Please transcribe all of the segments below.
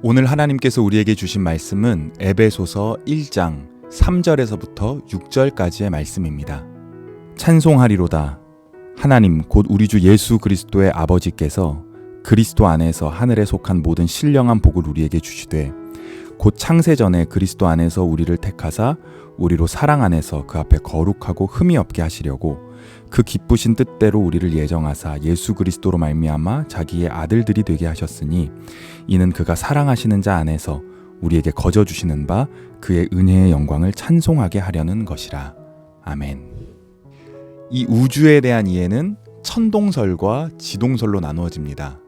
오늘 하나님께서 우리에게 주신 말씀은 에베소서 1장 3절에서부터 6절까지의 말씀입니다. 찬송하리로다. 하나님 곧 우리 주 예수 그리스도의 아버지께서 그리스도 안에서 하늘에 속한 모든 신령한 복을 우리에게 주시되 곧 창세전에 그리스도 안에서 우리를 택하사 우리로 사랑 안에서 그 앞에 거룩하고 흠이 없게 하시려고 그 기쁘신 뜻대로 우리를 예정하사 예수 그리스도로 말미암아 자기의 아들들이 되게 하셨으니 이는 그가 사랑하시는 자 안에서 우리에게 거저 주시는 바 그의 은혜의 영광을 찬송하게 하려는 것이라. 아멘. 이 우주에 대한 이해는 천동설과 지동설로 나누어집니다.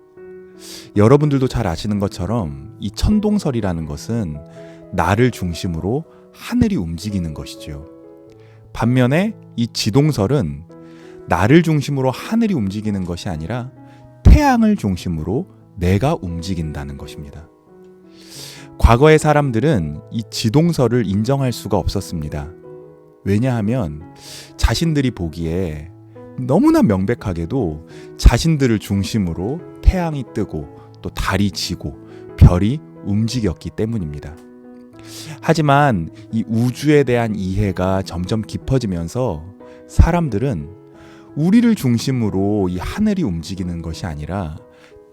여러분들도 잘 아시는 것처럼 이 천동설이라는 것은 나를 중심으로 하늘이 움직이는 것이죠. 반면에 이 지동설은 나를 중심으로 하늘이 움직이는 것이 아니라 태양을 중심으로 내가 움직인다는 것입니다. 과거의 사람들은 이 지동설을 인정할 수가 없었습니다. 왜냐하면 자신들이 보기에 너무나 명백하게도 자신들을 중심으로 태양이 뜨고 또 달이 지고 별이 움직였기 때문입니다. 하지만 이 우주에 대한 이해가 점점 깊어지면서 사람들은 우리를 중심으로 이 하늘이 움직이는 것이 아니라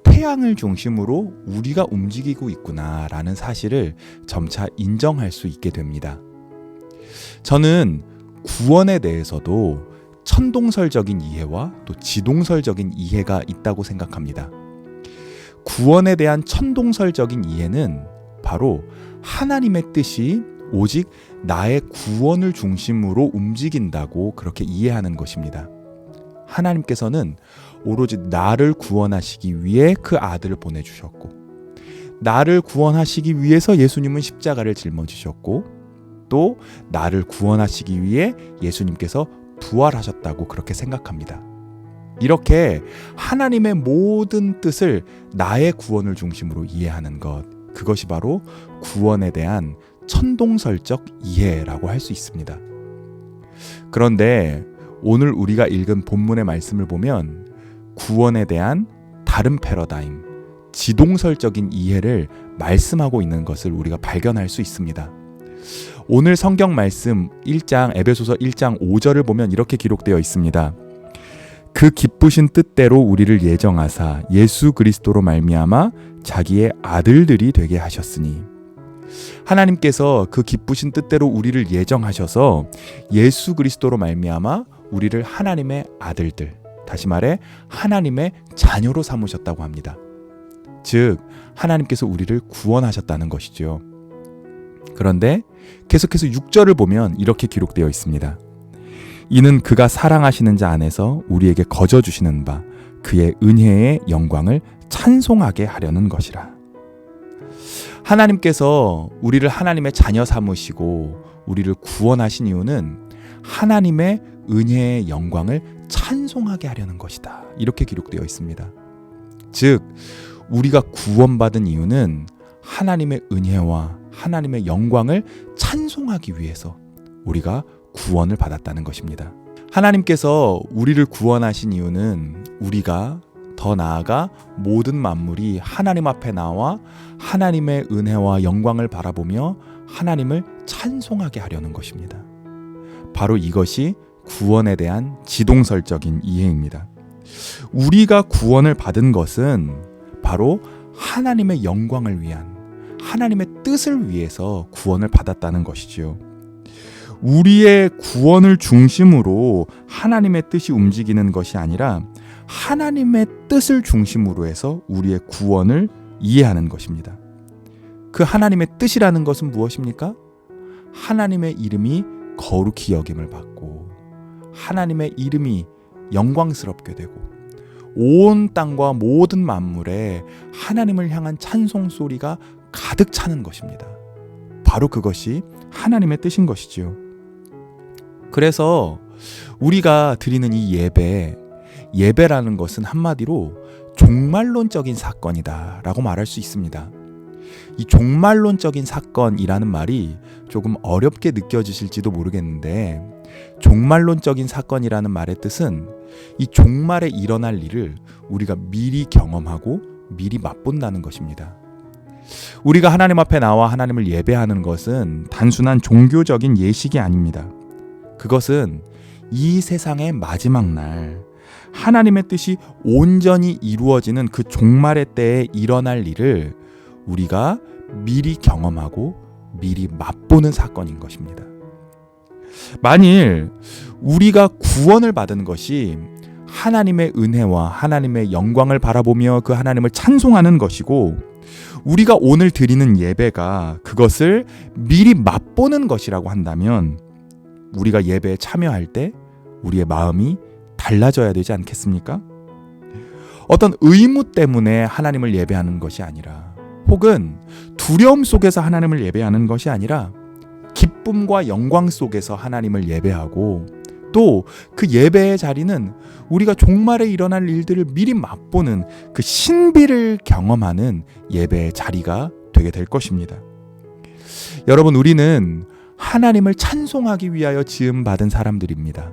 태양을 중심으로 우리가 움직이고 있구나라는 사실을 점차 인정할 수 있게 됩니다. 저는 구원에 대해서도 천동설적인 이해와 또 지동설적인 이해가 있다고 생각합니다. 구원에 대한 천동설적인 이해는 바로 하나님의 뜻이 오직 나의 구원을 중심으로 움직인다고 그렇게 이해하는 것입니다. 하나님께서는 오로지 나를 구원하시기 위해 그 아들을 보내주셨고 나를 구원하시기 위해서 예수님은 십자가를 짊어지셨고 또 나를 구원하시기 위해 예수님께서 부활하셨다고 그렇게 생각합니다. 이렇게 하나님의 모든 뜻을 나의 구원을 중심으로 이해하는 것, 그것이 바로 구원에 대한 천동설적 이해라고 할 수 있습니다. 그런데 오늘 우리가 읽은 본문의 말씀을 보면 구원에 대한 다른 패러다임, 지동설적인 이해를 말씀하고 있는 것을 우리가 발견할 수 있습니다. 오늘 성경 말씀 에베소서 1장 5절을 보면 이렇게 기록되어 있습니다. 그 기쁘신 뜻대로 우리를 예정하사 예수 그리스도로 말미암아 자기의 아들들이 되게 하셨으니, 하나님께서 그 기쁘신 뜻대로 우리를 예정하셔서 예수 그리스도로 말미암아 우리를 하나님의 아들들, 다시 말해 하나님의 자녀로 삼으셨다고 합니다. 즉 하나님께서 우리를 구원하셨다는 것이죠. 그런데 계속해서 6절을 보면 이렇게 기록되어 있습니다. 이는 그가 사랑하시는 자 안에서 우리에게 거저 주시는 바 그의 은혜의 영광을 찬송하게 하려는 것이라. 하나님께서 우리를 하나님의 자녀 삼으시고 우리를 구원하신 이유는 하나님의 은혜의 영광을 찬송하게 하려는 것이다. 이렇게 기록되어 있습니다. 즉 우리가 구원받은 이유는 하나님의 은혜와 하나님의 영광을 찬송하기 위해서 우리가 구원을 받았다는 것입니다. 하나님께서 우리를 구원하신 이유는 우리가 더 나아가 모든 만물이 하나님 앞에 나와 하나님의 은혜와 영광을 바라보며 하나님을 찬송하게 하려는 것입니다. 바로 이것이 구원에 대한 지동설적인 이해입니다. 우리가 구원을 받은 것은 바로 하나님의 영광을 위한, 하나님의 뜻을 위해서 구원을 받았다는 것이지요. 우리의 구원을 중심으로 하나님의 뜻이 움직이는 것이 아니라 하나님의 뜻을 중심으로 해서 우리의 구원을 이해하는 것입니다. 그 하나님의 뜻이라는 것은 무엇입니까? 하나님의 이름이 거룩히 여김을 받고 하나님의 이름이 영광스럽게 되고 온 땅과 모든 만물에 하나님을 향한 찬송 소리가 가득 차는 것입니다. 바로 그것이 하나님의 뜻인 것이지요. 그래서 우리가 드리는 이 예배라는 것은 한마디로 종말론적인 사건이다 라고 말할 수 있습니다. 이 종말론적인 사건이라는 말이 조금 어렵게 느껴지실지도 모르겠는데, 종말론적인 사건이라는 말의 뜻은 이 종말에 일어날 일을 우리가 미리 경험하고 미리 맛본다는 것입니다. 우리가 하나님 앞에 나와 하나님을 예배하는 것은 단순한 종교적인 예식이 아닙니다. 그것은 이 세상의 마지막 날 하나님의 뜻이 온전히 이루어지는 그 종말의 때에 일어날 일을 우리가 미리 경험하고 미리 맛보는 사건인 것입니다. 만일 우리가 구원을 받은 것이 하나님의 은혜와 하나님의 영광을 바라보며 그 하나님을 찬송하는 것이고, 우리가 오늘 드리는 예배가 그것을 미리 맛보는 것이라고 한다면 우리가 예배에 참여할 때 우리의 마음이 달라져야 되지 않겠습니까? 어떤 의무 때문에 하나님을 예배하는 것이 아니라, 혹은 두려움 속에서 하나님을 예배하는 것이 아니라 기쁨과 영광 속에서 하나님을 예배하고, 또 그 예배의 자리는 우리가 종말에 일어날 일들을 미리 맛보는 그 신비를 경험하는 예배의 자리가 되게 될 것입니다. 여러분, 우리는 하나님을 찬송하기 위하여 지음받은 사람들입니다.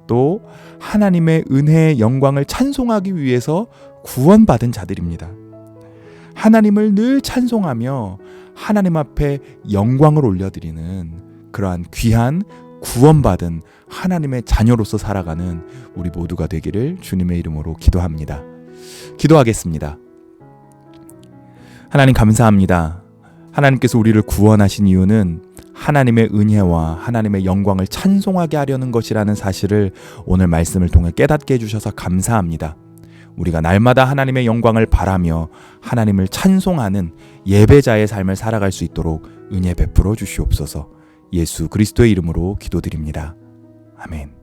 또 하나님의 은혜의 영광을 찬송하기 위해서 구원받은 자들입니다. 하나님을 늘 찬송하며 하나님 앞에 영광을 올려드리는 그러한 귀한 구원받은 하나님의 자녀로서 살아가는 우리 모두가 되기를 주님의 이름으로 기도합니다. 기도하겠습니다. 하나님, 감사합니다. 하나님께서 우리를 구원하신 이유는 하나님의 은혜와 하나님의 영광을 찬송하게 하려는 것이라는 사실을 오늘 말씀을 통해 깨닫게 해주셔서 감사합니다. 우리가 날마다 하나님의 영광을 바라며 하나님을 찬송하는 예배자의 삶을 살아갈 수 있도록 은혜 베풀어 주시옵소서. 예수 그리스도의 이름으로 기도드립니다. 아멘.